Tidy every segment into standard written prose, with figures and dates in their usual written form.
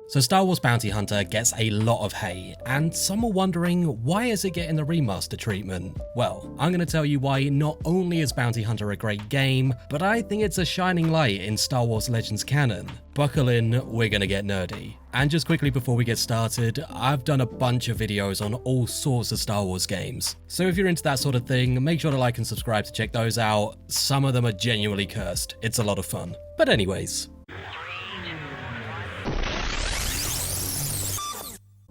So Star Wars Bounty Hunter gets a lot of hate, and some are wondering, why is it getting the remaster treatment? Well, I'm going to tell you why not only is Bounty Hunter a great game, but I think it's a shining light in Star Wars Legends canon. Buckle in, we're going to get nerdy. And just quickly before we get started, I've done a bunch of videos on all sorts of Star Wars games. So if you're into that sort of thing, make sure to like and subscribe to check those out. Some of them are genuinely cursed. It's a lot of fun. But anyways.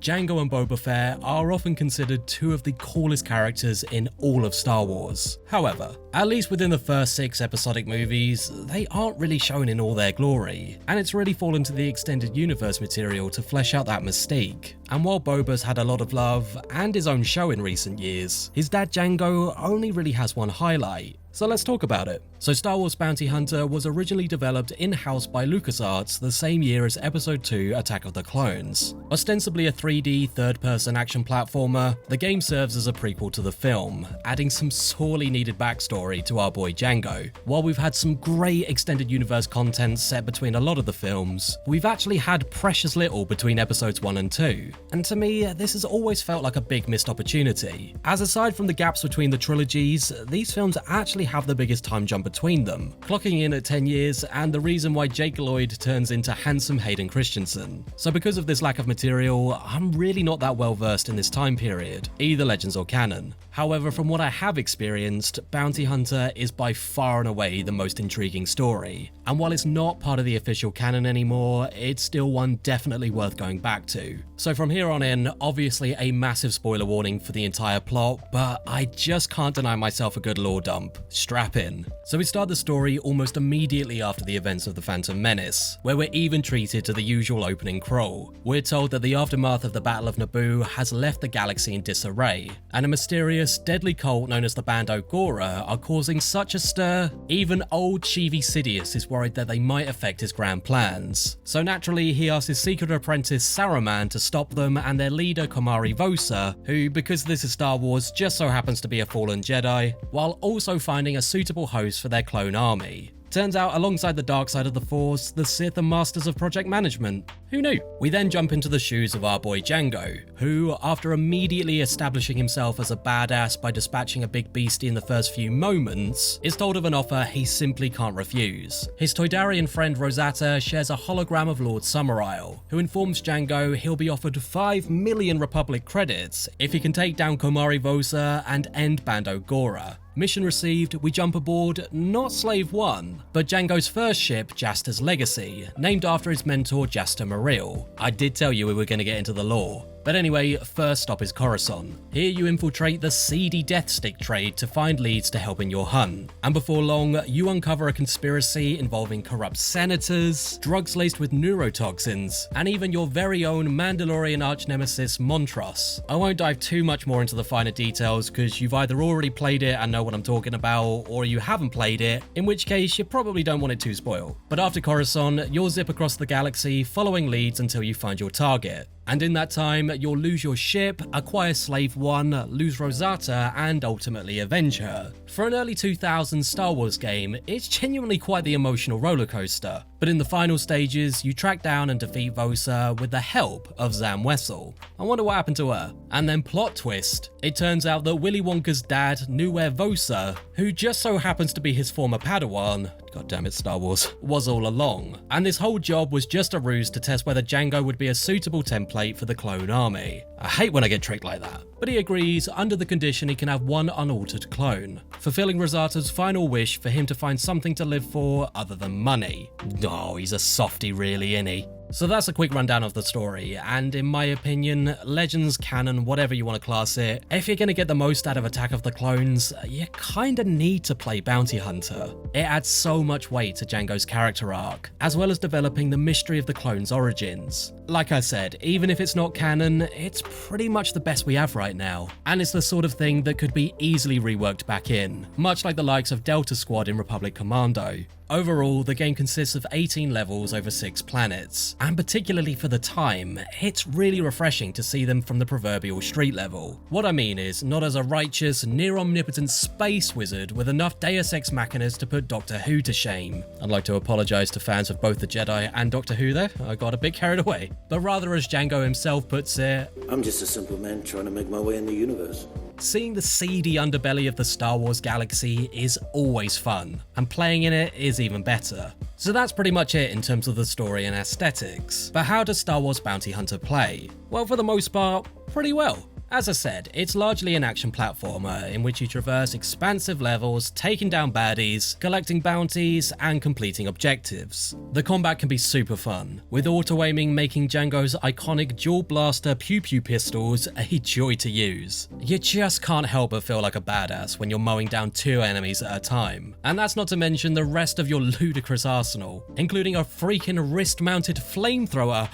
Jango and Boba Fett are often considered two of the coolest characters in all of Star Wars. However, at least within the first 6 episodic movies, they aren't really shown in all their glory, and it's really fallen to the extended universe material to flesh out that mystique. And while Boba's had a lot of love and his own show in recent years, his dad Jango only really has one highlight. So let's talk about it. So Star Wars Bounty Hunter was originally developed in-house by LucasArts the same year as Episode 2 Attack of the Clones. Ostensibly a 3D third-person action platformer, the game serves as a prequel to the film, adding some sorely needed backstory to our boy Jango. While we've had some great extended universe content set between a lot of the films, we've actually had precious little between Episodes 1 and 2. And to me, this has always felt like a big missed opportunity, as aside from the gaps between the trilogies, these films actually have the biggest time jump between them, clocking in at 10 years and the reason why Jake Lloyd turns into handsome Hayden Christensen. So because of this lack of material, I'm really not that well versed in this time period, either Legends or canon. However, from what I have experienced, Bounty Hunter is by far and away the most intriguing story, and while it's not part of the official canon anymore, it's still one definitely worth going back to. So from here on in, obviously a massive spoiler warning for the entire plot, but I just can't deny myself a good lore dump. Strap in. So we start the story almost immediately after the events of The Phantom Menace, where we're even treated to the usual opening crawl. We're told that the aftermath of the Battle of Naboo has left the galaxy in disarray, and a mysterious, deadly cult known as the Bando Gora are causing such a stir, even old Chief Sidious is worried that they might affect his grand plans. So naturally, he asks his secret apprentice Saruman to stop them and their leader Komari Vosa, who, because this is Star Wars, just so happens to be a fallen Jedi, while also finding a suitable host for their clone army. Turns out, alongside the dark side of the Force, the Sith are masters of project management. Who knew? We then jump into the shoes of our boy Jango, who, after immediately establishing himself as a badass by dispatching a big beastie in the first few moments, is told of an offer he simply can't refuse. His Toydarian friend Rosata shares a hologram of Lord Summerisle, who informs Jango he'll be offered 5 million Republic credits if he can take down Komari Vosa and end Bando Gora. Mission received, we jump aboard, not Slave 1, but Jango's first ship, Jasta's Legacy, named after his mentor Jasta Maril. I did tell you we were going to get into the lore. But anyway, first stop is Coruscant. Here you infiltrate the seedy Death Stick trade to find leads to help in your hunt. And before long, you uncover a conspiracy involving corrupt senators, drugs laced with neurotoxins, and even your very own Mandalorian arch-nemesis Montrose. I won't dive too much more into the finer details because you've either already played it and know what I'm talking about, or you haven't played it, in which case you probably don't want it to spoil. But after Coruscant, you'll zip across the galaxy following leads until you find your target. And in that time, you'll lose your ship, acquire Slave 1, lose Rosata, and ultimately avenge her. For an early 2000s Star Wars game, it's genuinely quite the emotional rollercoaster. But in the final stages, you track down and defeat Vosa with the help of Zam Wesell. I wonder what happened to her. And then plot twist. It turns out that Willy Wonka's dad knew where Vosa, who just so happens to be his former Padawan, god damn it Star Wars, was all along. And this whole job was just a ruse to test whether Jango would be a suitable template for the clone army. I hate when I get tricked like that. But he agrees under the condition he can have one unaltered clone, fulfilling Rosata's final wish for him to find something to live for other than money. Oh, he's a softie really, isn't he? So that's a quick rundown of the story, and in my opinion, Legends, canon, whatever you want to class it, if you're going to get the most out of Attack of the Clones, you kinda need to play Bounty Hunter. It adds so much weight to Jango's character arc, as well as developing the mystery of the clones' origins. Like I said, even if it's not canon, it's pretty much the best we have right now, and it's the sort of thing that could be easily reworked back in, much like the likes of Delta Squad in Republic Commando. Overall, the game consists of 18 levels over 6 planets, and particularly for the time, it's really refreshing to see them from the proverbial street level. What I mean is, not as a righteous, near-omnipotent space wizard with enough Deus Ex Machinas to put Doctor Who to shame. I'd like to apologise to fans of both the Jedi and Doctor Who there, I got a bit carried away. But rather, as Jango himself puts it, I'm just a simple man trying to make my way in the universe. seeing the seedy underbelly of the Star Wars galaxy is always fun, and playing in it is even better. So that's pretty much it in terms of the story and aesthetics. But how does Star Wars Bounty Hunter play? Well, for the most part, pretty well. As I said, it's largely an action platformer in which you traverse expansive levels, taking down baddies, collecting bounties, and completing objectives. The combat can be super fun, with auto-aiming making Jango's iconic dual blaster pew-pew pistols a joy to use. You just can't help but feel like a badass when you're mowing down 2 enemies at a time. And that's not to mention the rest of your ludicrous arsenal, including a freaking wrist-mounted flamethrower.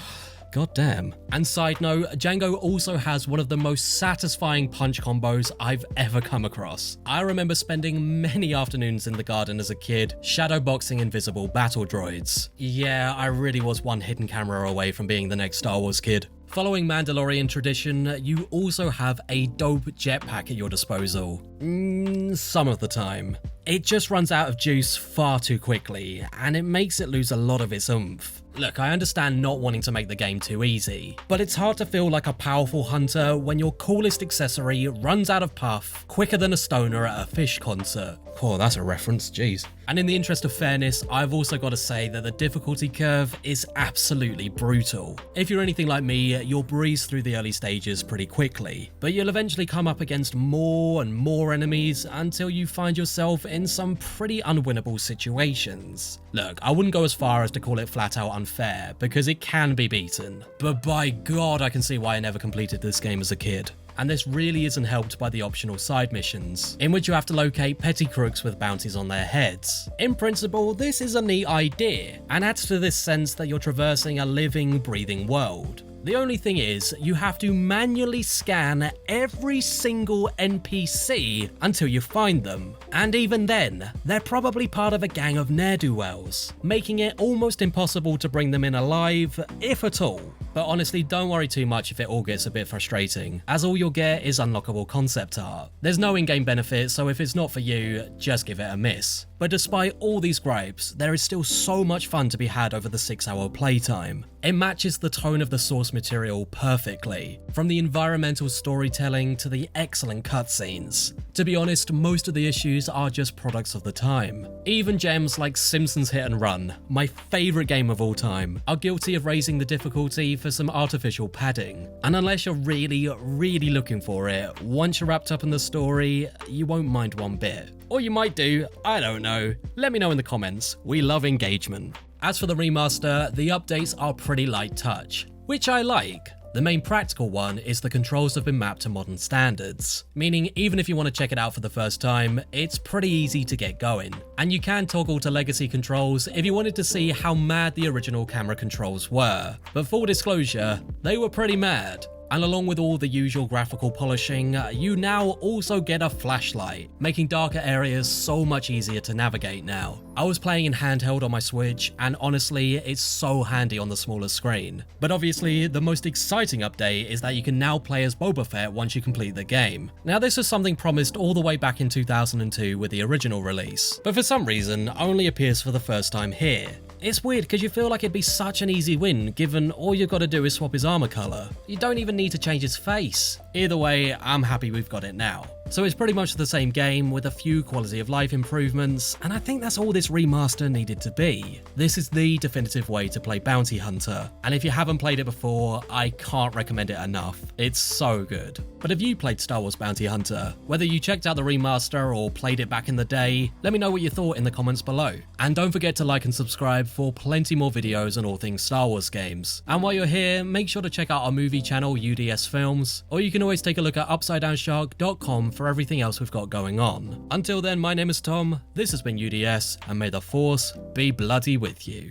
God damn. And side note, Jango also has one of the most satisfying punch combos I've ever come across. I remember spending many afternoons in the garden as a kid, shadowboxing invisible battle droids. Yeah, I really was one hidden camera away from being the next Star Wars kid. Following Mandalorian tradition, you also have a dope jetpack at your disposal. Some of the time. It just runs out of juice far too quickly, and it makes it lose a lot of its oomph. Look, I understand not wanting to make the game too easy, but it's hard to feel like a powerful hunter when your coolest accessory runs out of puff quicker than a stoner at a Fish concert. Oh, that's a reference, jeez. And in the interest of fairness, I've also got to say that the difficulty curve is absolutely brutal. If you're anything like me, you'll breeze through the early stages pretty quickly, but you'll eventually come up against more and more enemies until you find yourself in some pretty unwinnable situations. Look, I wouldn't go as far as to call it flat out unfair, because it can be beaten, but by God, I can see why I never completed this game as a kid. And this really isn't helped by the optional side missions, in which you have to locate petty crooks with bounties on their heads. In principle, this is a neat idea, and adds to this sense that you're traversing a living, breathing world. The only thing is, you have to manually scan every single NPC until you find them. And even then, they're probably part of a gang of ne'er-do-wells, making it almost impossible to bring them in alive, if at all. But honestly, don't worry too much if it all gets a bit frustrating, as all you'll get is unlockable concept art. There's no in-game benefit, so if it's not for you, just give it a miss. But despite all these gripes, there is still so much fun to be had over the 6-hour playtime. It matches the tone of the source material perfectly, from the environmental storytelling to the excellent cutscenes. To be honest, most of the issues are just products of the time. Even gems like Simpsons Hit and Run, my favourite game of all time, are guilty of raising the difficulty for some artificial padding. And unless you're really looking for it, once you're wrapped up in the story, you won't mind one bit. Or you might do, I don't know. Let me know in the comments, we love engagement. As for the remaster, the updates are pretty light touch, which I like. The main practical one is the controls have been mapped to modern standards, meaning even if you want to check it out for the first time, it's pretty easy to get going. And you can toggle to legacy controls if you wanted to see how mad the original camera controls were. But full disclosure, they were pretty mad. And along with all the usual graphical polishing, you now also get a flashlight, making darker areas so much easier to navigate now. I was playing in handheld on my Switch, and honestly, it's so handy on the smaller screen. But obviously, the most exciting update is that you can now play as Boba Fett once you complete the game. Now, this was something promised all the way back in 2002 with the original release, but for some reason, only appears for the first time here. It's weird because you feel like it'd be such an easy win given all you gotta do is swap his armor color. You don't even need to change his face. Either way, I'm happy we've got it now. So it's pretty much the same game with a few quality of life improvements, and I think that's all this remaster needed to be. This is the definitive way to play Bounty Hunter, and if you haven't played it before, I can't recommend it enough. It's so good. But have you played Star Wars Bounty Hunter? Whether you checked out the remaster or played it back in the day, let me know what you thought in the comments below. And don't forget to like and subscribe for plenty more videos on all things Star Wars games. And while you're here, make sure to check out our movie channel, UDS Films, or you can always take a look at UpsideDownShark.com for everything else we've got going on. Until then, my name is Tom, this has been UDS, and may the Force be bloody with you.